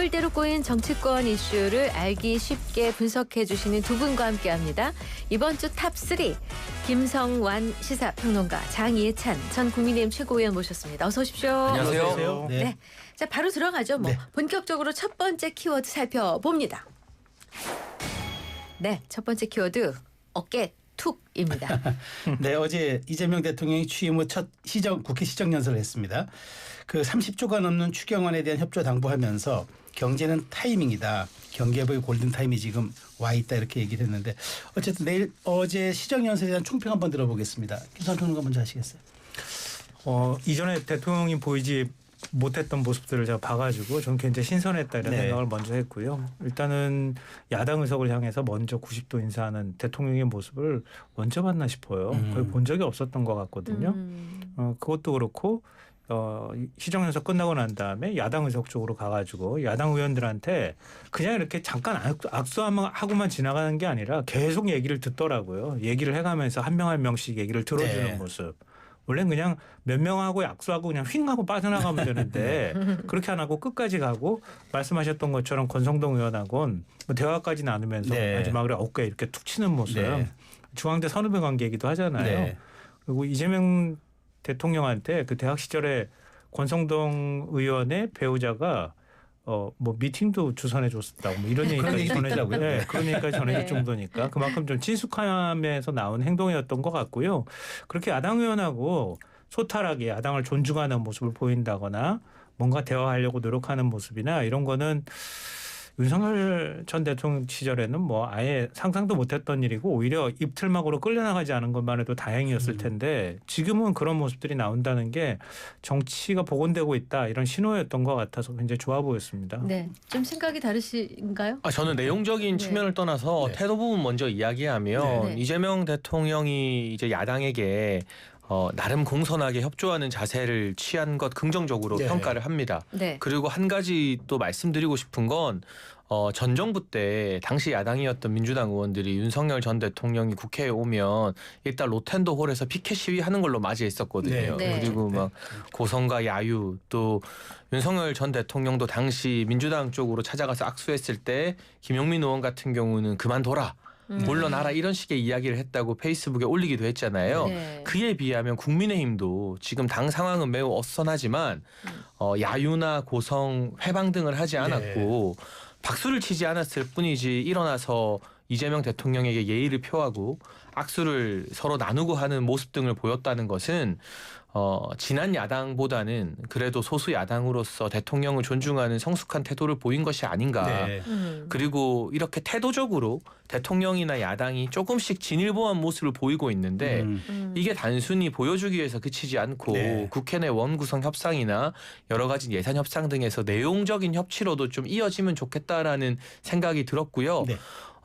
골대로 꼬인 정치권 이슈를 알기 쉽게 분석해 주시는 두 분과 함께합니다. 이번 주 탑3 김성완 시사평론가, 장예찬 전 국민의힘 최고위원 모셨습니다. 어서 오십시오. 안녕하세요. 네. 자, 바로 들어가죠. 네. 본격적으로 첫 번째 키워드 살펴봅니다. 네, 첫 번째 키워드 어깨 툭입니다. 네, 어제 이재명 대통령이 취임 후 첫 국회 시정연설을 했습니다. 그 30조가 넘는 추경안에 대한 협조 당부하면서 경제는 타이밍이다. 경제부의 골든타임이 지금 와 있다 이렇게 얘기를 했는데 어쨌든 어제 시정연설에 대한 총평 한번 들어보겠습니다. 김성완 평론가 먼저 하시겠어요? 이전에 대통령이 보이지 못했던 모습들을 제가 봐가지고 저는 굉장히 신선했다 이런 생각을 먼저 했고요. 일단은 야당 의석을 향해서 먼저 90도 인사하는 대통령의 모습을 언제 봤나 싶어요. 거의 본 적이 없었던 것 같거든요. 그것도 그렇고 시정연설 끝나고 난 다음에 야당 의석 쪽으로 가가지고 야당 의원들한테 그냥 이렇게 잠깐 악수하고만 지나가는 게 아니라 계속 얘기를 듣더라고요. 얘기를 해가면서 한 명 한 명씩 얘기를 들어주는 모습. 원래는 그냥 몇 명하고 약수하고 그냥 휙 하고 빠져나가면 되는데 그렇게 안 하고 끝까지 가고 말씀하셨던 것처럼 권성동 의원하고는 뭐 대화까지 나누면서 마지막에 어깨에 이렇게 툭 치는 모습. 중앙대 선후배 관계 얘기도 하잖아요. 그리고 이재명 대통령한테 그 대학 시절에 권성동 의원의 배우자가 뭐 미팅도 주선해 줬었다고 뭐 이런 얘기까지 전해지고요. 네, 그런 얘기까지 전해질 정도니까 그만큼 좀 친숙함에서 나온 행동이었던 것 같고요. 그렇게 야당 의원하고 소탈하게 야당을 존중하는 모습을 보인다거나 뭔가 대화하려고 노력하는 모습이나 이런 거는 윤석열 전 대통령 시절에는 뭐 아예 상상도 못했던 일이고 오히려 입틀막으로 끌려나가지 않은 것만 해도 다행이었을 텐데 지금은 그런 모습들이 나온다는 게 정치가 복원되고 있다 이런 신호였던 것 같아서 굉장히 좋아 보였습니다. 네, 좀 생각이 다르신가요? 저는 내용적인 측면을 떠나서 태도 부분 먼저 이야기하면 이재명 대통령이 이제 야당에게 나름 공손하게 협조하는 자세를 취한 것 긍정적으로 평가를 합니다. 그리고 한 가지 또 말씀드리고 싶은 건 전 정부 때 당시 야당이었던 민주당 의원들이 윤석열 전 대통령이 국회에 오면 일단 로텐도 홀에서 피켓 시위하는 걸로 맞이했었거든요. 그리고 막 고성과 야유 또 윤석열 전 대통령도 당시 민주당 쪽으로 찾아가서 악수했을 때 김용민 의원 같은 경우는 그만둬라. 물러나라 이런 식의 이야기를 했다고 페이스북에 올리기도 했잖아요. 그에 비하면 국민의힘도 지금 당 상황은 매우 어수선하지만 야유나 고성, 회방 등을 하지 않았고 박수를 치지 않았을 뿐이지 일어나서 이재명 대통령에게 예의를 표하고 악수를 서로 나누고 하는 모습 등을 보였다는 것은 지난 야당보다는 그래도 소수 야당으로서 대통령을 존중하는 성숙한 태도를 보인 것이 아닌가. 그리고 이렇게 태도적으로 대통령이나 야당이 조금씩 진일보한 모습을 보이고 있는데 이게 단순히 보여주기 위해서 그치지 않고 국회 내 원구성 협상이나 여러 가지 예산 협상 등에서 내용적인 협치로도 좀 이어지면 좋겠다라는 생각이 들었고요.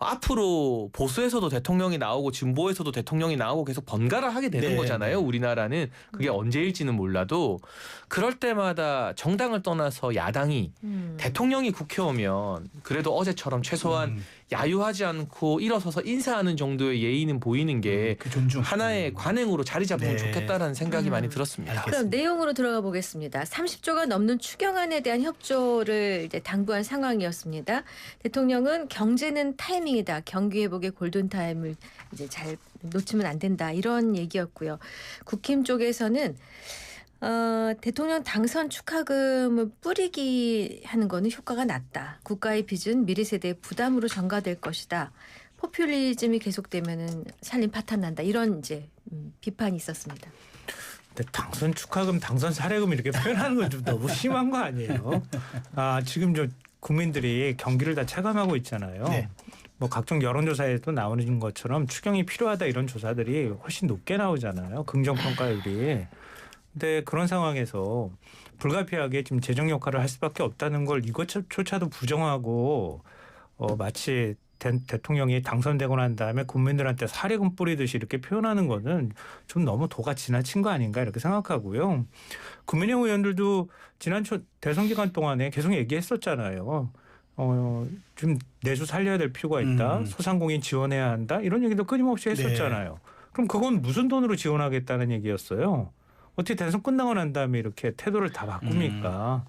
앞으로 보수에서도 대통령이 나오고 진보에서도 대통령이 나오고 계속 번갈아 하게 되는 거잖아요. 우리나라는 그게 언제일지는 몰라도 그럴 때마다 정당을 떠나서 야당이 대통령이 국회 오면 그래도 어제처럼 최소한 야유하지 않고 일어서서 인사하는 정도의 예의는 보이는 게 그 존중. 하나의 관행으로 자리 잡으면 좋겠다라는 생각이 많이 들었습니다. 그럼 내용으로 들어가 보겠습니다. 30조가 넘는 추경안에 대한 협조를 이제 당부한 상황이었습니다. 대통령은 경제는 타이밍이다. 경기 회복의 골든타임을 이제 잘 놓치면 안 된다. 이런 얘기였고요. 국힘 쪽에서는 대통령 당선 축하금을 뿌리기 하는 거는 효과가 낮다. 국가의 빚은 미래 세대의 부담으로 전가될 것이다. 포퓰리즘이 계속되면은 살림 파탄 난다. 이런 이제 비판이 있었습니다. 근데 당선 축하금, 당선 사례금 이렇게 표현하는 건 좀 너무 심한 거 아니에요? 지금 저 국민들이 경기를 다 체감하고 있잖아요. 뭐 각종 여론조사에도 나오는 것처럼 추경이 필요하다 이런 조사들이 훨씬 높게 나오잖아요. 긍정평가율이. 근데 그런 상황에서 불가피하게 지금 재정 역할을 할 수밖에 없다는 걸 이것조차도 부정하고 마치 대통령이 당선되고 난 다음에 국민들한테 사례금 뿌리듯이 이렇게 표현하는 거는 좀 너무 도가 지나친 거 아닌가 이렇게 생각하고요. 국민의힘 의원들도 지난 대선 기간 동안에 계속 얘기했었잖아요. 좀 내수 살려야 될 필요가 있다. 소상공인 지원해야 한다. 이런 얘기도 끊임없이 했었잖아요. 그럼 그건 무슨 돈으로 지원하겠다는 얘기였어요. 어떻게 대선 끝나고 난 다음에 이렇게 태도를 다 바꿉니까?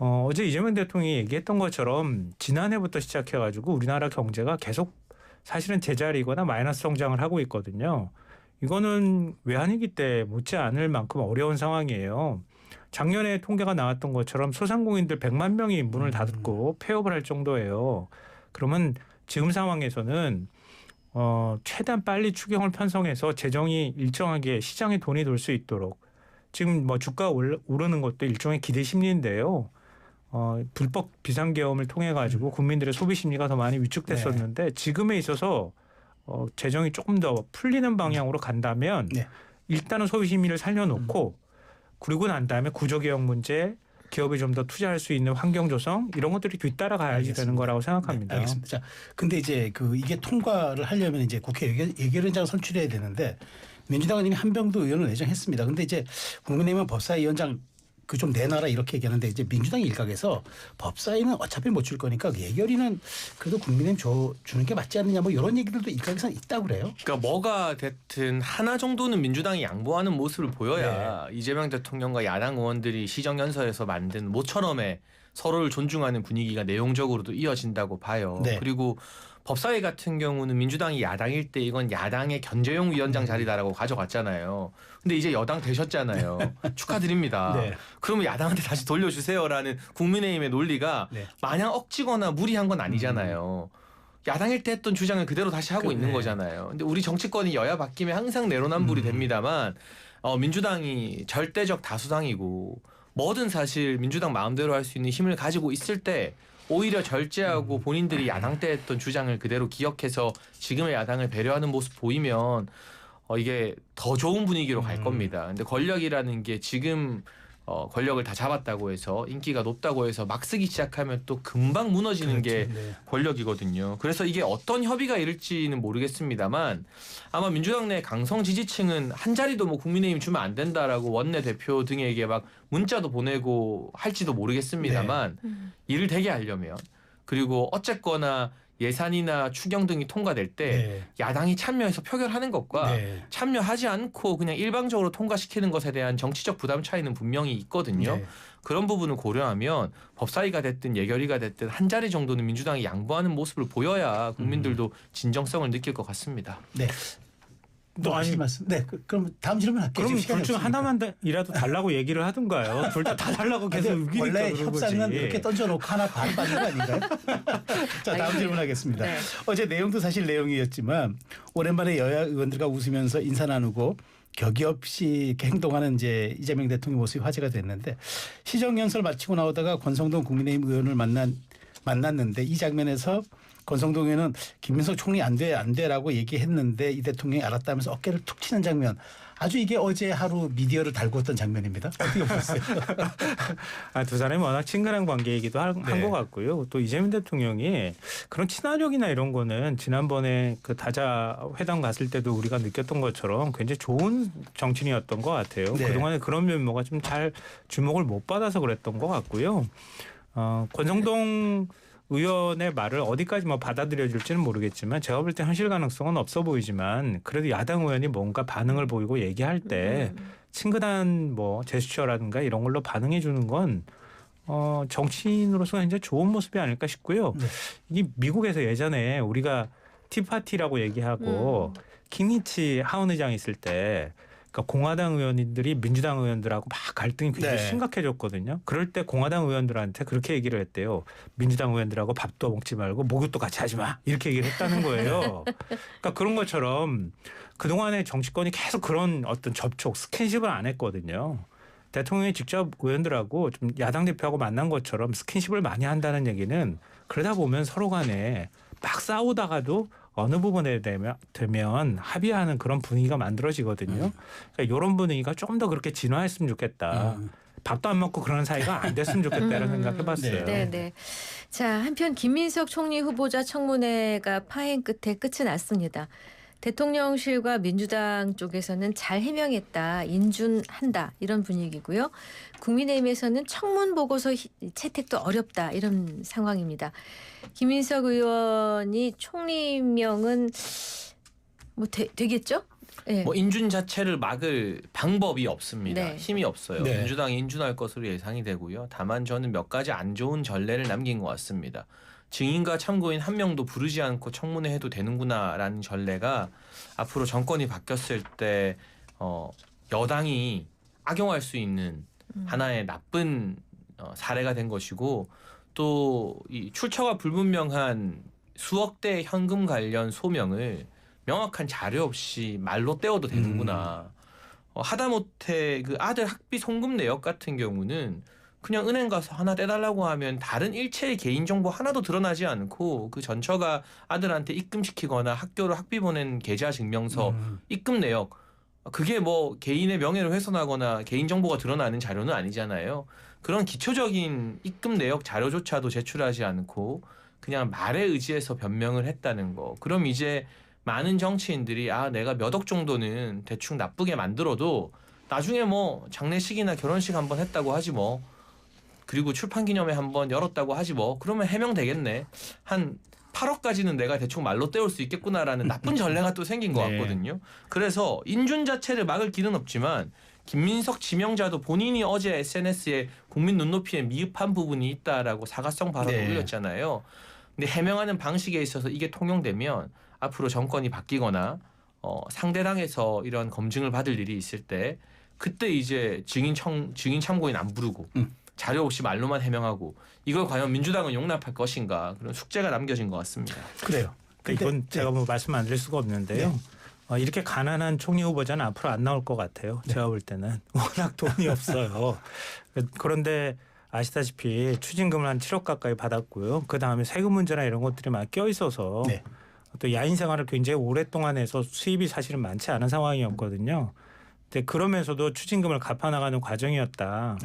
어제 이재명 대통령이 얘기했던 것처럼 지난해부터 시작해가지고 우리나라 경제가 계속 사실은 제자리거나 마이너스 성장을 하고 있거든요. 이거는 외환위기 때 못지 않을 만큼 어려운 상황이에요. 작년에 통계가 나왔던 것처럼 소상공인들 100만 명이 문을 닫고 폐업을 할 정도예요. 그러면 지금 상황에서는 최대한 빨리 추경을 편성해서 재정이 일정하게 시장에 돈이 돌 수 있도록 지금 뭐 주가 오르는 것도 일종의 기대 심리인데요. 불법 비상계엄을 통해 가지고 국민들의 소비 심리가 더 많이 위축됐었는데 지금에 있어서 재정이 조금 더 풀리는 방향으로 간다면 일단은 소비 심리를 살려놓고 그리고 난 다음에 구조개혁 문제, 기업이 좀 더 투자할 수 있는 환경 조성 이런 것들이 뒤따라 가야지 되는 거라고 생각합니다. 네, 알겠습니다. 자, 근데 이제 이게 통과를 하려면 이제 국회 예결위원장을 선출해야 되는데 민주당은 이미 한병도 의원을 내정했습니다. 근데 이제 국민의힘은 법사위원장 좀 내놔라 이렇게 얘기하는데 이제 민주당 일각에서 법사위는 어차피 못 줄 거니까 예결위는 그래도 국민의힘 주는 게 맞지 않느냐 뭐 이런 얘기들도 일각에서는 있다고 그래요. 그러니까 뭐가 됐든 하나 정도는 민주당이 양보하는 모습을 보여야 이재명 대통령과 야당 의원들이 시정연설에서 만든 모처럼의 서로를 존중하는 분위기가 내용적으로도 이어진다고 봐요. 그리고 법사위 같은 경우는 민주당이 야당일 때 이건 야당의 견제용 위원장 자리다라고 가져갔잖아요. 근데 이제 여당 되셨잖아요. 축하드립니다. 그러면 야당한테 다시 돌려주세요라는 국민의힘의 논리가 마냥 억지거나 무리한 건 아니잖아요. 야당일 때 했던 주장을 그대로 다시 하고 있는 거잖아요. 근데 우리 정치권이 여야 바뀌면 항상 내로남불이 됩니다만 민주당이 절대적 다수당이고 뭐든 사실 민주당 마음대로 할 수 있는 힘을 가지고 있을 때 오히려 절제하고 본인들이 야당 때 했던 주장을 그대로 기억해서 지금의 야당을 배려하는 모습 보이면 이게 더 좋은 분위기로 갈 겁니다. 근데 권력이라는 게 지금 권력을 다 잡았다고 해서 인기가 높다고 해서 막 쓰기 시작하면 또 금방 무너지는 게 권력이거든요. 그래서 이게 어떤 협의가 이룰지는 모르겠습니다만 아마 민주당 내 강성 지지층은 한 자리도 뭐 국민의힘 주면 안 된다라고 원내대표 등에게 막 문자도 보내고 할지도 모르겠습니다만 일을 되게 하려면 그리고 어쨌거나 예산이나 추경 등이 통과될 때 야당이 참여해서 표결하는 것과 참여하지 않고 그냥 일방적으로 통과시키는 것에 대한 정치적 부담 차이는 분명히 있거든요. 그런 부분을 고려하면 법사위가 됐든 예결위가 됐든 한 자리 정도는 민주당이 양보하는 모습을 보여야 국민들도 진정성을 느낄 것 같습니다. 또 하실 말씀. 그럼 다음 질문 할게요. 그럼 둘 중 하나만이라도 달라고 얘기를 하든가요. 둘 다 달라고 계속 우기니까 원래 그런 협상은 거지. 이렇게 던져놓고 하나 반 받는 거 아닌가요? 자, 다음 질문하겠습니다. 어제 내용도 사실 내용이었지만 오랜만에 여야 의원들과 웃으면서 인사 나누고 격이 없이 이렇게 행동하는 이제 이재명 대통령 모습이 화제가 됐는데 시정연설 마치고 나오다가 권성동 국민의힘 의원을 만났는데 이 장면에서 권성동 의원은 김민석 총리 안 돼라고 얘기했는데 이 대통령이 알았다면서 어깨를 툭 치는 장면. 아주 이게 어제 하루 미디어를 달구었던 장면입니다. 어떻게 보셨어요? 두 사람이 워낙 친근한 관계이기도 한 것 같고요. 또 이재명 대통령이 그런 친화력이나 이런 거는 지난번에 그 다자 회담 갔을 때도 우리가 느꼈던 것처럼 굉장히 좋은 정치인이었던 것 같아요. 그동안에 그런 면모가 좀 잘 주목을 못 받아서 그랬던 것 같고요. 권성동 의원의 말을 어디까지 받아들여질지는 모르겠지만 제가 볼 때 현실 가능성은 없어 보이지만 그래도 야당 의원이 뭔가 반응을 보이고 얘기할 때 친근한 제스처라든가 이런 걸로 반응해 주는 건 정치인으로서 굉장히 좋은 모습이 아닐까 싶고요. 이게 미국에서 예전에 우리가 티파티라고 얘기하고 키니치 하원 의장 있을 때 그러니까 공화당 의원들이 민주당 의원들하고 막 갈등이 굉장히 심각해졌거든요. 그럴 때 공화당 의원들한테 그렇게 얘기를 했대요. 민주당 의원들하고 밥도 먹지 말고 목욕도 같이 하지 마. 이렇게 얘기를 했다는 거예요. 그러니까 그런 것처럼 그동안에 정치권이 계속 그런 어떤 접촉, 스킨십을 안 했거든요. 대통령이 직접 의원들하고 좀 야당 대표하고 만난 것처럼 스킨십을 많이 한다는 얘기는 그러다 보면 서로 간에 막 싸우다가도 어느 부분에 되면 합의하는 그런 분위기가 만들어지거든요. 그러니까 이런 분위기가 조금 더 그렇게 진화했으면 좋겠다. 밥도 안 먹고 그런 사이가 안 됐으면 좋겠다는 생각해봤어요. 네. 자, 한편 김민석 총리 후보자 청문회가 파행 끝에 끝이 났습니다. 대통령실과 민주당 쪽에서는 잘 해명했다, 인준한다 이런 분위기고요. 국민의힘에서는 청문 보고서 채택도 어렵다 이런 상황입니다. 김민석 의원이 총리명은 되겠죠? 네. 뭐 인준 자체를 막을 방법이 없습니다. 네. 힘이 없어요. 네. 민주당이 인준할 것으로 예상이 되고요. 다만 저는 몇 가지 안 좋은 전례를 남긴 것 같습니다. 증인과 참고인 한 명도 부르지 않고 청문회 해도 되는구나라는 전례가 앞으로 정권이 바뀌었을 때 여당이 악용할 수 있는 하나의 나쁜 사례가 된 것이고 또 이 출처가 불분명한 수억 대 현금 관련 소명을 명확한 자료 없이 말로 떼어도 되는구나. 하다못해 그 아들 학비 송금 내역 같은 경우는 그냥 은행 가서 하나 떼달라고 하면 다른 일체의 개인정보 하나도 드러나지 않고 그 전처가 아들한테 입금시키거나 학교로 학비 보낸 계좌 증명서, 입금 내역 그게 뭐 개인의 명예를 훼손하거나 개인정보가 드러나는 자료는 아니잖아요. 그런 기초적인 입금 내역 자료조차도 제출하지 않고 그냥 말에 의지해서 변명을 했다는 거. 그럼 이제 많은 정치인들이 내가 몇 억 정도는 대충 나쁘게 만들어도 나중에 뭐 장례식이나 결혼식 한번 했다고 하지 뭐. 그리고 출판기념회 한번 열었다고 하지 뭐. 그러면 해명되겠네. 한 8억까지는 내가 대충 말로 때울 수 있겠구나라는 나쁜 전례가 또 생긴 것 같거든요. 그래서 인준 자체를 막을 길은 없지만 김민석 지명자도 본인이 어제 SNS에 국민 눈높이에 미흡한 부분이 있다라고 사과성 발언을 올렸잖아요. 근데 해명하는 방식에 있어서 이게 통용되면 앞으로 정권이 바뀌거나 상대당에서 이런 검증을 받을 일이 있을 때 그때 이제 증인 참고인 안 부르고 자료 없이 말로만 해명하고 이걸 과연 민주당은 용납할 것인가 그런 숙제가 남겨진 것 같습니다. 그래요. 그러니까 이건 제가 뭐 말씀 안 드릴 수가 없는데요. 이렇게 가난한 총리 후보자는 앞으로 안 나올 것 같아요. 제가 볼 때는 워낙 돈이 없어요. 그런데 아시다시피 추징금을 한 7억 가까이 받았고요. 그 다음에 세금 문제나 이런 것들이 막 껴 있어서 또 야인 생활을 굉장히 오랫동안 해서 수입이 사실은 많지 않은 상황이었거든요. 근데 그러면서도 추징금을 갚아나가는 과정이었다.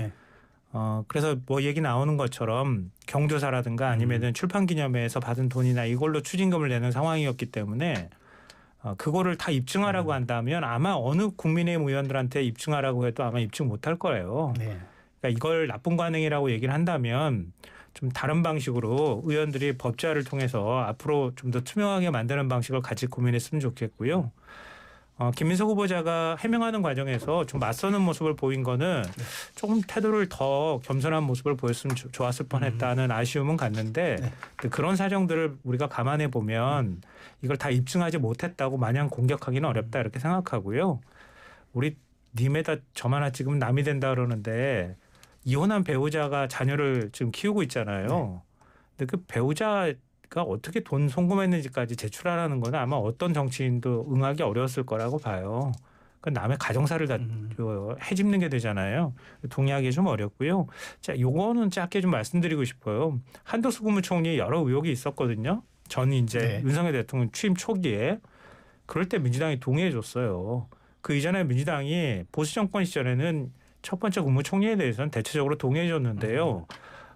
그래서 뭐 얘기 나오는 것처럼 경조사라든가 아니면은 출판기념회에서 받은 돈이나 이걸로 추징금을 내는 상황이었기 때문에 그거를 다 입증하라고 한다면 아마 어느 국민의힘 의원들한테 입증하라고 해도 아마 입증 못할 거예요. 그러니까 이걸 나쁜 관행이라고 얘기를 한다면 좀 다른 방식으로 의원들이 법제화를 통해서 앞으로 좀 더 투명하게 만드는 방식을 같이 고민했으면 좋겠고요. 김민석 후보자가 해명하는 과정에서 좀 맞서는 모습을 보인 거는 조금 태도를 더 겸손한 모습을 보였으면 좋았을 뻔했다는 아쉬움은 갔는데 그런 사정들을 우리가 감안해 보면 이걸 다 입증하지 못했다고 마냥 공격하기는 어렵다 이렇게 생각하고요. 우리 님에다 저만 하나 지금 남이 된다 그러는데 이혼한 배우자가 자녀를 지금 키우고 있잖아요. 근데 그 배우자가 어떻게 돈 송금했는지까지 제출하라는 건 아마 어떤 정치인도 응하기 어려웠을 거라고 봐요. 그 남의 가정사를 다 해집는 게 되잖아요. 동의하기 좀 어렵고요. 자, 요거는 짧게 좀 말씀드리고 싶어요. 한도수 국무총리에 여러 의혹이 있었거든요. 전 이제 윤석열 대통령 취임 초기에 그럴 때 민주당이 동의해 줬어요. 그 이전에 민주당이 보수 정권 시절에는 첫 번째 국무총리에 대해서는 대체적으로 동의해 줬는데요.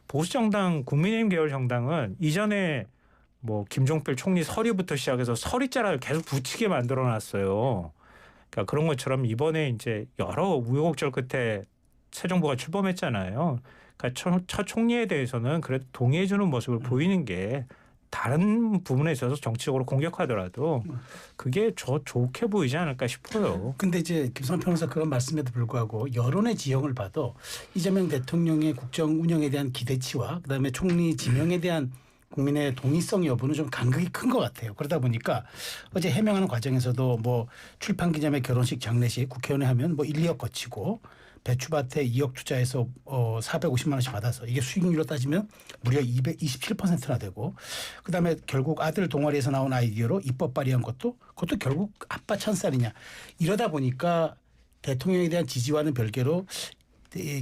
보수 정당 국민의힘 계열 정당은 이전에 뭐 김종필 총리 서리부터 시작해서 서리자를 계속 붙이게 만들어 놨어요. 그러니까 그런 것처럼 이번에 이제 여러 우여곡절 끝에 새 정부가 출범했잖아요. 그러니까 첫 총리에 대해서는 그래도 동의해 주는 모습을 보이는 게 다른 부분에 있어서 정치적으로 공격하더라도 그게 좋게 보이지 않을까 싶어요. 근데 이제 김성환 변호사 그런 말씀에도 불구하고 여론의 지형을 봐도 이재명 대통령의 국정 운영에 대한 기대치와 그다음에 총리 지명에 대한 국민의 동의성 여부는 좀 간극이 큰 것 같아요. 그러다 보니까 어제 해명하는 과정에서도 뭐 출판기념회 결혼식 장례식 국회의원회 하면 뭐 1, 2억 거치고 배추밭에 2억 투자해서 450만 원씩 받아서 이게 수익률로 따지면 무려 227%나 되고 그다음에 결국 아들 동아리에서 나온 아이디어로 입법 발의한 그것도 결국 아빠 찬살이냐 이러다 보니까 대통령에 대한 지지와는 별개로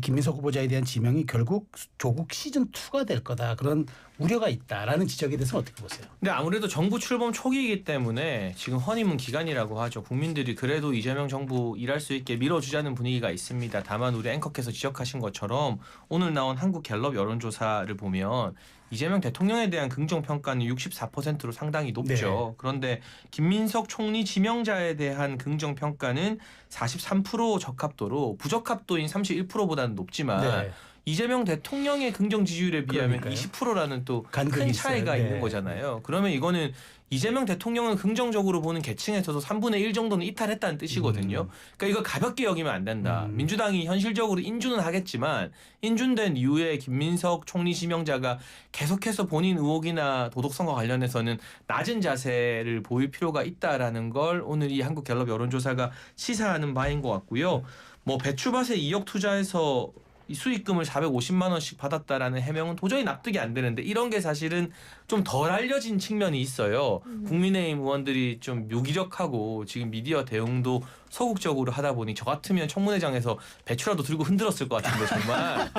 김민석 후보자에 대한 지명이 결국 조국 시즌2가 될 거다. 그런 우려가 있다라는 지적에 대해서 어떻게 보세요? 근데 아무래도 정부 출범 초기이기 때문에 지금 허니문 기간이라고 하죠. 국민들이 그래도 이재명 정부 일할 수 있게 밀어주자는 분위기가 있습니다. 다만 우리 앵커께서 지적하신 것처럼 오늘 나온 한국갤럽 여론조사를 보면 이재명 대통령에 대한 긍정평가는 64%로 상당히 높죠. 그런데 김민석 총리 지명자에 대한 긍정평가는 43% 적합도로 부적합도인 31%보다는 높지만 이재명 대통령의 긍정 지지율에 비하면 그러니까요. 간극이 20%라는 또 큰 차이가 있어요. 네. 있는 거잖아요. 그러면 이거는 이재명 대통령을 긍정적으로 보는 계층에서도 3분의 1 정도는 이탈했다는 뜻이거든요. 그러니까 이거 가볍게 여기면 안 된다. 민주당이 현실적으로 인준은 하겠지만 인준된 이후에 김민석 총리 지명자가 계속해서 본인 의혹이나 도덕성과 관련해서는 낮은 자세를 보일 필요가 있다라는 걸 오늘 이 한국갤럽 여론조사가 시사하는 바인 것 같고요. 뭐 배추밭에 2억 투자해서 이 수익금을 450만 원씩 받았다라는 해명은 도저히 납득이 안 되는데 이런 게 사실은 좀 덜 알려진 측면이 있어요. 국민의힘 의원들이 좀 무기력하고 지금 미디어 대응도 소극적으로 하다 보니 저 같으면 청문회장에서 배추라도 들고 흔들었을 것 같은데 정말.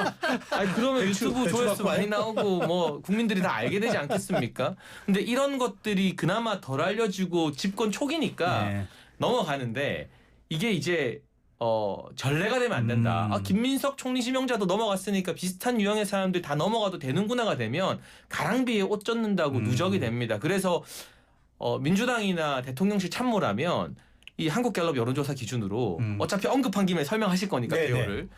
아니 그러면 유튜브 조회수 많이 나오고 뭐 국민들이 다 알게 되지 않겠습니까? 근데 이런 것들이 그나마 덜 알려지고 집권 초기니까 네. 넘어가는데 이게 이제 전례가 되면 안 된다. 김민석 총리 지명자도 넘어갔으니까 비슷한 유형의 사람들이 다 넘어가도 되는구나가 되면 가랑비에 옷 젖는다고 누적이 됩니다. 그래서 민주당이나 대통령실 참모라면 이 한국갤럽 여론조사 기준으로 어차피 언급한 김에 설명하실 거니까 네네. 개요를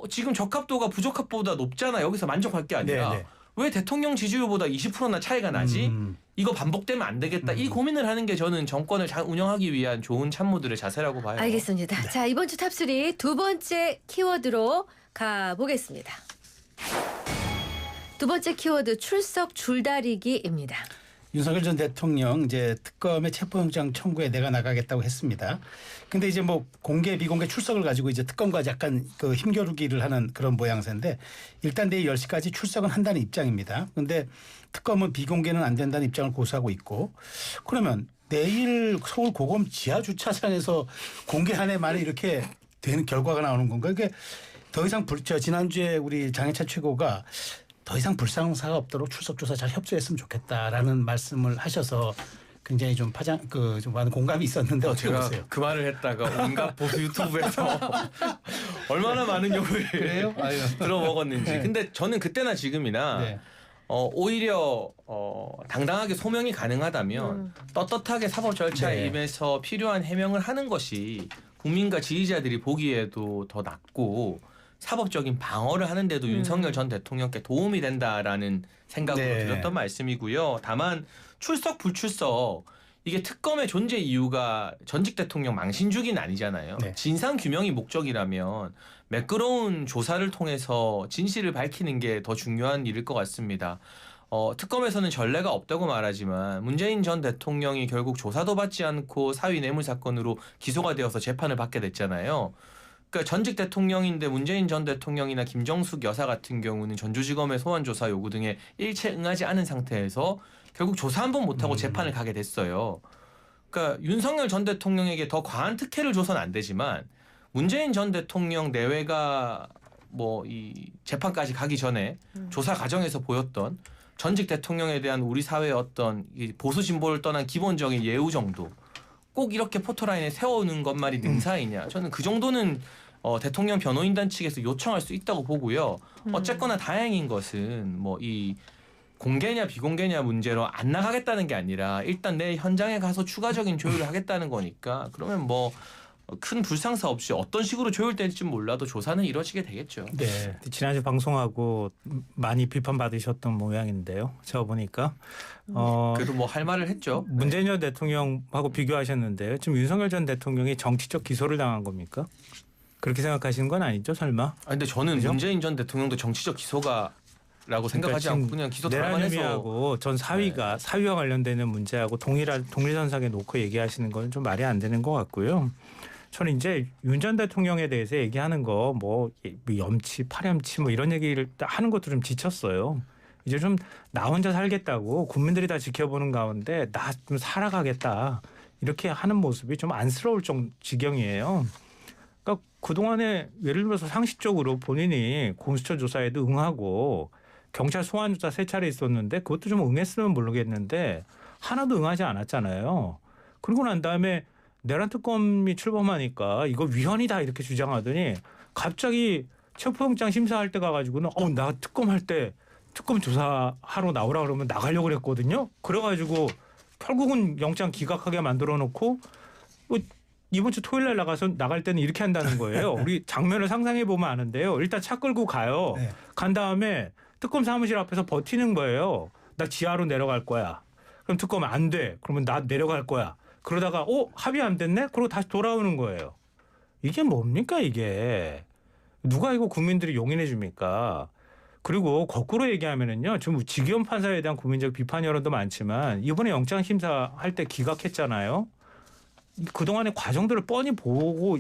지금 적합도가 부적합보다 높잖아. 여기서 만족할 게 아니라 네네. 왜 대통령 지지율보다 20%나 차이가 나지? 이거 반복되면 안 되겠다. 이 고민을 하는 게 저는 정권을 잘 운영하기 위한 좋은 참모들의 자세라고 봐요. 알겠습니다. 자, 이번 주 탑3 두 번째 키워드로 가보겠습니다. 두 번째 키워드 출석 줄다리기입니다. 윤석열 전 대통령 이제 특검의 체포영장 청구에 내가 나가겠다고 했습니다. 근데 이제 뭐 공개 비공개 출석을 가지고 이제 특검과 약간 그 힘겨루기를 하는 그런 모양새인데 일단 내일 10시까지 출석은 한다는 입장입니다. 근데 특검은 비공개는 안 된다는 입장을 고수하고 있고 그러면 내일 서울 고검 지하 주차장에서 공개한 해 만에 이렇게 되는 결과가 나오는 건가요? 이게 더 이상 지난주에 우리 장해찬 최고가 더 이상 불상사가 없도록 출석 조사 잘 협조했으면 좋겠다라는 말씀을 하셔서 굉장히 좀 좀 많은 공감이 있었는데 어떻게 제가 보세요? 그 말을 했다가 온갖 보수 유튜브에서 얼마나 많은 욕을 그래요? 아유. 들어먹었는지. 네. 근데 저는 그때나 지금이나 네. 오히려 당당하게 소명이 가능하다면 떳떳하게 사법 절차에 네. 임해서 필요한 해명을 하는 것이 국민과 지지자들이 보기에도 더 낫고 사법적인 방어를 하는데도 윤석열 전 대통령께 도움이 된다라는 생각으로 네. 드렸던 말씀이고요. 다만 출석 불출석 이게 특검의 존재 이유가 전직 대통령 망신 주기는 아니잖아요. 네. 진상 규명이 목적이라면 매끄러운 조사를 통해서 진실을 밝히는 게 더 중요한 일일 것 같습니다. 특검에서는 전례가 없다고 말하지만 문재인 전 대통령이 결국 조사도 받지 않고 사위 뇌물 사건으로 기소가 되어서 재판을 받게 됐잖아요. 그러니까 전직 대통령인데 문재인 전 대통령이나 김정숙 여사 같은 경우는 전주지검의 소환 조사 요구 등에 일체 응하지 않은 상태에서 결국 조사 한 번 못하고 재판을 가게 됐어요. 그러니까 윤석열 전 대통령에게 더 과한 특혜를 줘서는 안 되지만 문재인 전 대통령 내외가 뭐 이 재판까지 가기 전에 조사 과정에서 보였던 전직 대통령에 대한 우리 사회의 어떤 이 보수 진보를 떠난 기본적인 예우 정도 꼭 이렇게 포토라인에 세우는 것만이 능사이냐. 저는 그 정도는 대통령 변호인단 측에서 요청할 수 있다고 보고요. 어쨌거나 다행인 것은 뭐 이 공개냐 비공개냐 문제로 안 나가겠다는 게 아니라 일단 내 현장에 가서 추가적인 조율을 하겠다는 거니까 그러면 뭐 큰 불상사 없이 어떤 식으로 조율될지 몰라도 조사는 이루어지게 되겠죠. 네. 지난주 방송하고 많이 비판받으셨던 모양인데요. 제가 보니까 그래도 뭐 할 말을 했죠. 문재인 전 대통령하고 비교하셨는데요. 지금 윤석열 전 대통령이 정치적 기소를 당한 겁니까? 그렇게 생각하시는 건 아니죠, 설마? 근데 저는 그죠? 문재인 전 대통령도 정치적 기소가라고 생각하지 않고 그냥 기소 당해서 내란혐의하고 전 사위가 사위와 관련되는 문제하고 동일선상에 놓고 얘기하시는 건 좀 말이 안 되는 것 같고요. 저는 이제 윤 전 대통령에 대해서 얘기하는 거 뭐 염치, 파렴치 뭐 이런 얘기를 하는 것도 좀 지쳤어요. 이제 좀 나 혼자 살겠다고 국민들이 다 지켜보는 가운데 나 좀 살아가겠다 이렇게 하는 모습이 좀 안쓰러울 지경이에요. 그러니까 그동안에 예를 들어서 상식적으로 본인이 공수처 조사에도 응하고 경찰 소환 조사 3차례 있었는데 그것도 좀 응했으면 모르겠는데 하나도 응하지 않았잖아요. 그러고 난 다음에 내란 특검이 출범하니까 이거 위헌이다 이렇게 주장하더니 갑자기 체포영장 심사할 때 가가지고는 나 특검할 때 특검 조사하러 나오라 그러면 나가려고 그랬거든요. 그래가지고 결국은 영장 기각하게 만들어 놓고 이번 주 토요일 날 나갈 때는 이렇게 한다는 거예요. 우리 장면을 상상해 보면 아는데요. 일단 차 끌고 가요. 네. 간 다음에 특검 사무실 앞에서 버티는 거예요. 나 지하로 내려갈 거야. 그럼 특검 안 돼. 그러면 나 내려갈 거야. 그러다가 합의 안 됐네? 그러고 다시 돌아오는 거예요. 이게 뭡니까 이게. 누가 이거 국민들이 용인해 줍니까? 그리고 거꾸로 얘기하면은요. 지금 지기현 판사에 대한 국민적 비판 여론도 많지만 이번에 영장 심사할 때 기각했잖아요. 그동안의 과정들을 뻔히 보고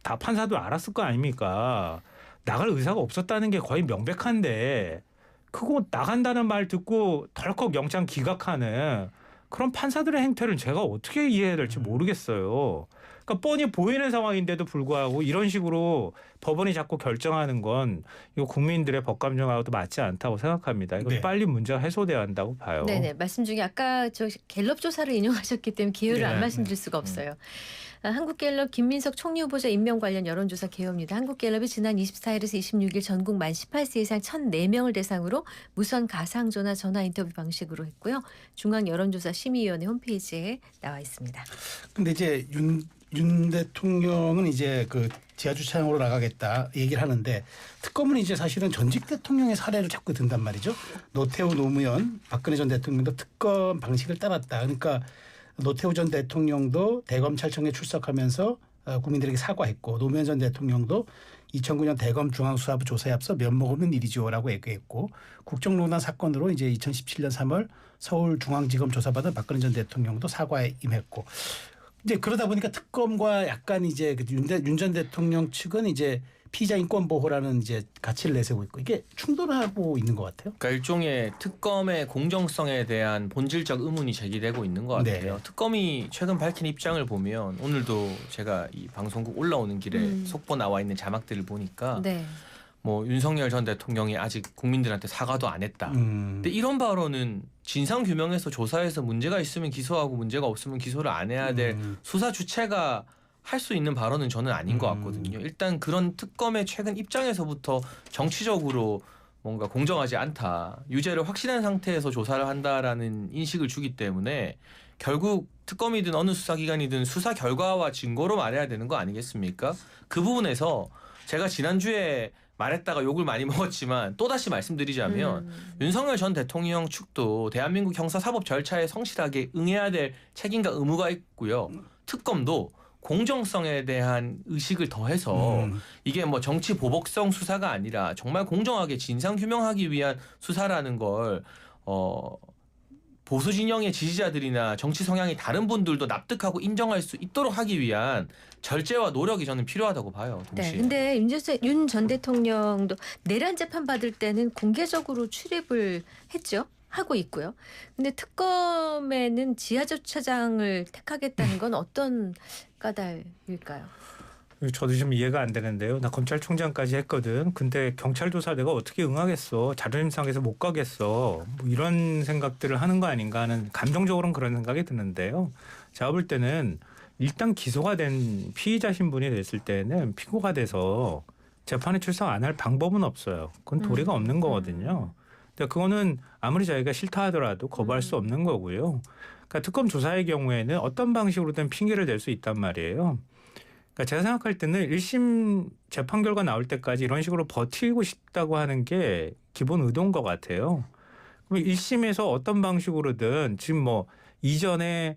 다 판사도 알았을 거 아닙니까? 나갈 의사가 없었다는 게 거의 명백한데 그거 나간다는 말 듣고 덜컥 영장 기각하는 그런 판사들의 행태를 제가 어떻게 이해해야 될지 모르겠어요. 그러니까 뻔히 보이는 상황인데도 불구하고 이런 식으로 법원이 자꾸 결정하는 건 이거 국민들의 법감정하고도 맞지 않다고 생각합니다. 이거 네. 빨리 문제가 해소돼야 한다고 봐요. 네네. 말씀 중에 아까 저 갤럽 조사를 인용하셨기 때문에 기회를 네. 안 말씀드릴 수가 없어요. 한국갤럽 김민석 총리 후보자 임명 관련 여론조사 개요입니다. 한국갤럽이 지난 24일에서 26일 전국 만 18세 이상 1,004명을 대상으로 무선 가상전화 전화 인터뷰 방식으로 했고요. 중앙여론조사심의위원회 홈페이지에 나와 있습니다. 근데 이제 윤 대통령은 이제 그 지하주차장으로 나가겠다 얘기를 하는데 특검은 이제 사실은 전직 대통령의 사례를 자꾸 든단 말이죠. 노태우, 노무현, 박근혜 전 대통령도 특검 방식을 따랐다. 그러니까 노태우 전 대통령도 대검찰청에 출석하면서 국민들에게 사과했고 노무현 전 대통령도 2009년 대검 중앙수사부 조사에 앞서 면목 없는 일이죠라고 얘기했고 국정농단 사건으로 이제 2017년 3월 서울중앙지검 조사받은 박근혜 전 대통령도 사과에 임했고 이제 그러다 보니까 특검과 약간 이제 윤 전 대통령 측은 이제 피의자 인권 보호라는 이제 가치를 내세우고 있고 이게 충돌하고 있는 것 같아요. 그러니까 일종의 특검의 공정성에 대한 본질적 의문이 제기되고 있는 것 같아요. 네. 특검이 최근 밝힌 입장을 보면 오늘도 제가 이 방송국 올라오는 길에 속보 나와 있는 자막들을 보니까 네. 뭐 윤석열 전 대통령이 아직 국민들한테 사과도 안 했다. 근데 이런 발언은 진상 규명에서 조사해서 문제가 있으면 기소하고 문제가 없으면 기소를 안 해야 될 수사 주체가 할 수 있는 발언은 저는 아닌 것 같거든요. 일단 그런 특검의 최근 입장에서부터 정치적으로 뭔가 공정하지 않다. 유죄를 확신한 상태에서 조사를 한다라는 인식을 주기 때문에 결국 특검이든 어느 수사기관이든 수사 결과와 증거로 말해야 되는 거 아니겠습니까? 그 부분에서 제가 지난주에 말했다가 욕을 많이 먹었지만 또다시 말씀드리자면 윤석열 전 대통령 측도 대한민국 형사사법 절차에 성실하게 응해야 될 책임과 의무가 있고요. 특검도 공정성에 대한 의식을 더해서 이게 뭐 정치 보복성 수사가 아니라 정말 공정하게 진상 규명하기 위한 수사라는 걸 보수 진영의 지지자들이나 정치 성향이 다른 분들도 납득하고 인정할 수 있도록 하기 위한 절제와 노력이 저는 필요하다고 봐요. 동시에. 네. 근데 윤 전 대통령도 내란 재판 받을 때는 공개적으로 출입을 했죠. 하고 있고요. 근데 특검에는 지하주차장을 택하겠다는 건 어떤 까닭일까요? 저도 좀 이해가 안 되는데요. 나 검찰총장까지 했거든. 근데 경찰 조사 내가 어떻게 응하겠어. 자존심 상해서 못 가겠어. 뭐 이런 생각들을 하는 거 아닌가 하는 감정적으로는 그런 생각이 드는데요. 제가 볼 때는 일단 기소가 된 피의자 신분이 됐을 때는 피고가 돼서 재판에 출석 안 할 방법은 없어요. 그건 도리가 없는 거거든요. 근데 그거는 아무리 자기가 싫다 하더라도 거부할 수 없는 거고요. 그러니까 특검 조사의 경우에는 어떤 방식으로든 핑계를 댈 수 있단 말이에요. 그러니까 제가 생각할 때는 1심 재판 결과 나올 때까지 이런 식으로 버티고 싶다고 하는 게 기본 의도인 것 같아요. 그럼 1심에서 어떤 방식으로든 지금 뭐 이전에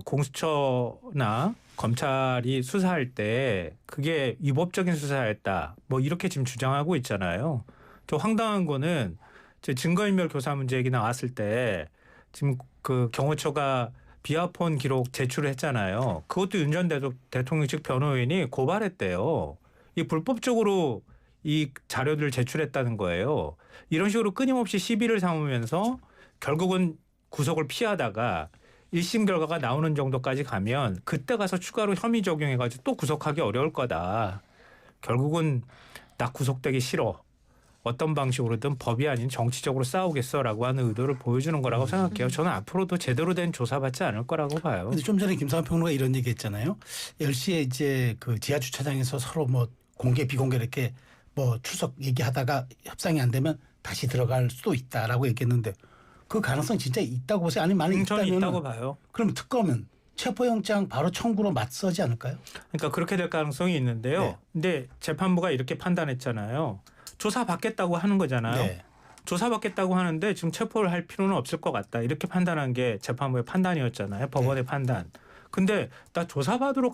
공수처나 검찰이 수사할 때 그게 위법적인 수사였다. 뭐 이렇게 지금 주장하고 있잖아요. 좀 황당한 거는 증거인멸 교사 문제 얘기 나왔을 때 지금 그 경호처가 비아폰 기록 제출을 했잖아요. 그것도 윤 전 대통령 측 변호인이 고발했대요. 이 불법적으로 이 자료들을 제출했다는 거예요. 이런 식으로 끊임없이 시비를 삼으면서 결국은 구속을 피하다가 1심 결과가 나오는 정도까지 가면 그때 가서 추가로 혐의 적용해가지고 또 구속하기 어려울 거다. 결국은 나 구속되기 싫어. 어떤 방식으로든 법이 아닌 정치적으로 싸우겠어라고 하는 의도를 보여주는 거라고 생각해요. 저는 앞으로도 제대로 된 조사받지 않을 거라고 봐요. 근데 좀 전에 김상환 평론가 이런 얘기 했잖아요. 10시에 이제 그 지하 주차장에서 서로 뭐 공개 비공개 이렇게 뭐 출석 얘기하다가 협상이 안 되면 다시 들어갈 수도 있다라고 얘기했는데 그 가능성 진짜 있다고 보세요? 아니면 만약 저는 있다면 있다고 봐요. 그럼 특검은 체포영장 바로 청구로 맞서지 않을까요? 그러니까 그렇게 될 가능성이 있는데요. 네. 근데 재판부가 이렇게 판단했잖아요. 조사받겠다고 하는 거잖아요. 네. 조사받겠다고 하는데 지금 체포를 할 필요는 없을 것 같다. 이렇게 판단한 게 재판부의 판단이었잖아요. 법원의 판단. 근데 나 조사받으러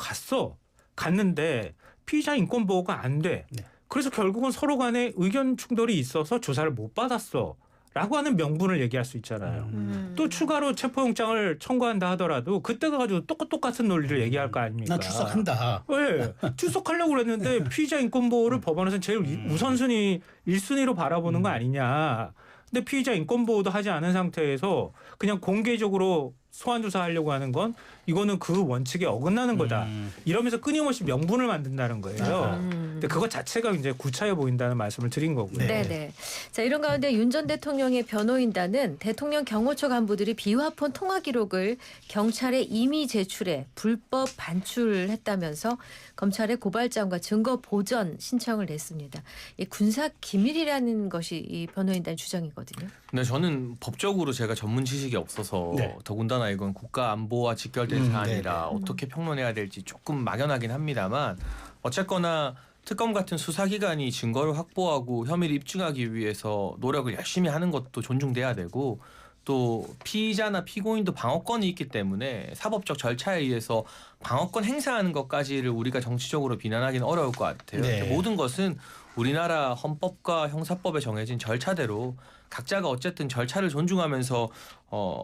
갔는데 피의자 인권 보호가 안 돼. 네. 그래서 결국은 서로 간에 의견 충돌이 있어서 조사를 못 받았어. 라고 하는 명분을 얘기할 수 있잖아요. 또 추가로 체포영장을 청구한다 하더라도 그때 가지고 똑같은 논리를 얘기할 거 아닙니까? 난 출석한다. 네. 출석하려고 그랬는데 피의자 인권 보호를 법원에서는 제일 우선순위 1순위로 바라보는 거 아니냐. 근데 피의자 인권 보호도 하지 않은 상태에서 그냥 공개적으로 소환 조사하려고 하는 건 이거는 그 원칙에 어긋나는 거다. 이러면서 끊임없이 명분을 만든다는 거예요. 근데 그것 자체가 이제 구차해 보인다는 말씀을 드린 거고요. 네. 네. 자, 이런 가운데 윤 전 대통령의 변호인단은 대통령 경호처 간부들이 비화폰 통화 기록을 경찰에 이미 제출해 불법 반출했다면서 검찰에 고발장과 증거 보전 신청을 냈습니다. 이 군사 기밀이라는 것이 이 변호인단 주장이거든요. 근데 저는 법적으로 제가 전문 지식이 없어서 네. 더군다나 이건 국가 안보와 직결된 사안이라 네네. 어떻게 평론해야 될지 조금 막연하긴 합니다만 어쨌거나 특검 같은 수사기관이 증거를 확보하고 혐의를 입증하기 위해서 노력을 열심히 하는 것도 존중돼야 되고 또 피의자나 피고인도 방어권이 있기 때문에 사법적 절차에 의해서 방어권 행사하는 것까지를 우리가 정치적으로 비난하기는 어려울 것 같아요. 네. 모든 것은 우리나라 헌법과 형사법에 정해진 절차대로 각자가 어쨌든 절차를 존중하면서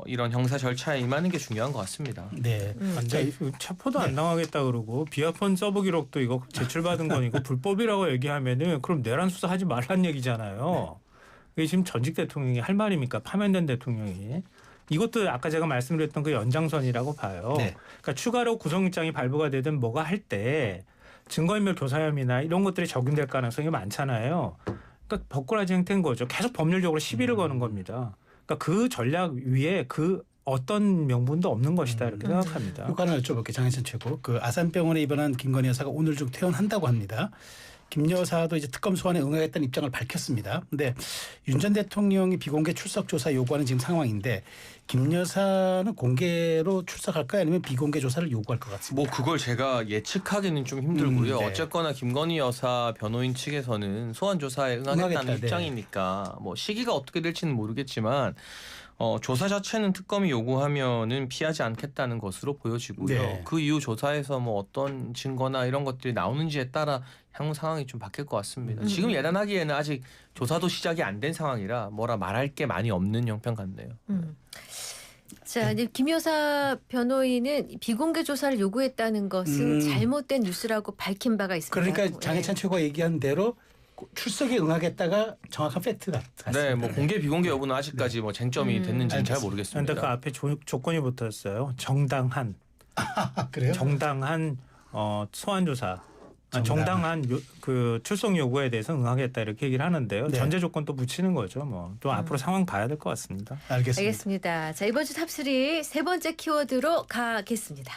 이런 형사 절차에 임하는 게 중요한 것 같습니다. 네. 근데 체포도 안 당하겠다 그러고 비화폰 서버 기록도 이거 제출받은 거니까 불법이라고 얘기하면은 그럼 내란 수사하지 말란 얘기잖아요. 이게 지금 전직 대통령이 할 말입니까? 파면된 대통령이. 이것도 아까 제가 말씀드렸던 그 연장선이라고 봐요. 네. 그러니까 추가로 구속영장이 발부가 되든 뭐가 할 때 증거인멸 교사 혐의나 이런 것들이 적용될 가능성이 많잖아요. 그러니까 법꾸라지 행태인 거죠. 계속 법률적으로 시비를 거는 겁니다. 그러니까 그 전략 위에 그 어떤 명분도 없는 것이다 이렇게 생각합니다. 요거 하나 여쭤볼게요. 장혜찬 최고. 그 아산병원에 입원한 김건희 여사가 오늘 중 퇴원한다고 합니다. 김 여사도 이제 특검 소환에 응하겠다는 입장을 밝혔습니다. 근데 윤 전 대통령이 비공개 출석 조사 요구하는 지금 상황인데 김 여사는 공개로 출석할까요? 아니면 비공개 조사를 요구할 것 같습니다. 뭐 그걸 제가 예측하기는 좀 힘들고요. 네. 어쨌거나 김건희 여사 변호인 측에서는 소환 조사에 응하겠다는 응하겠다, 네. 입장이니까 뭐 시기가 어떻게 될지는 모르겠지만 조사 자체는 특검이 요구하면은 피하지 않겠다는 것으로 보여지고요. 네. 그 이후 조사에서 뭐 어떤 증거나 이런 것들이 나오는지에 따라 향후 상황이 좀 바뀔 것 같습니다. 지금 예단하기에는 아직 조사도 시작이 안 된 상황이라 뭐라 말할 게 많이 없는 형편 같네요. 자, 이제 김 여사 변호인은 비공개 조사를 요구했다는 것은 잘못된 뉴스라고 밝힌 바가 있습니다. 그러니까 장혜찬 최고가 얘기한 대로 출석에 응하겠다가 정확한 팩트 같습니다. 네, 뭐 공개 비공개 여부는 아직까지 뭐 쟁점이 됐는지는 잘 모르겠습니다. 그런데 그 앞에 조건이 붙었어요. 정당한 그래요? 정당한 소환 조사. 정당한 그 출석 요구에 대해서 응하겠다 이렇게 얘기를 하는데요. 네. 전제 조건 또 붙이는 거죠. 뭐 또 앞으로 상황 봐야 될 것 같습니다. 알겠습니다. 알겠습니다. 자, 이번 주 탑3 세 번째 키워드로 가겠습니다.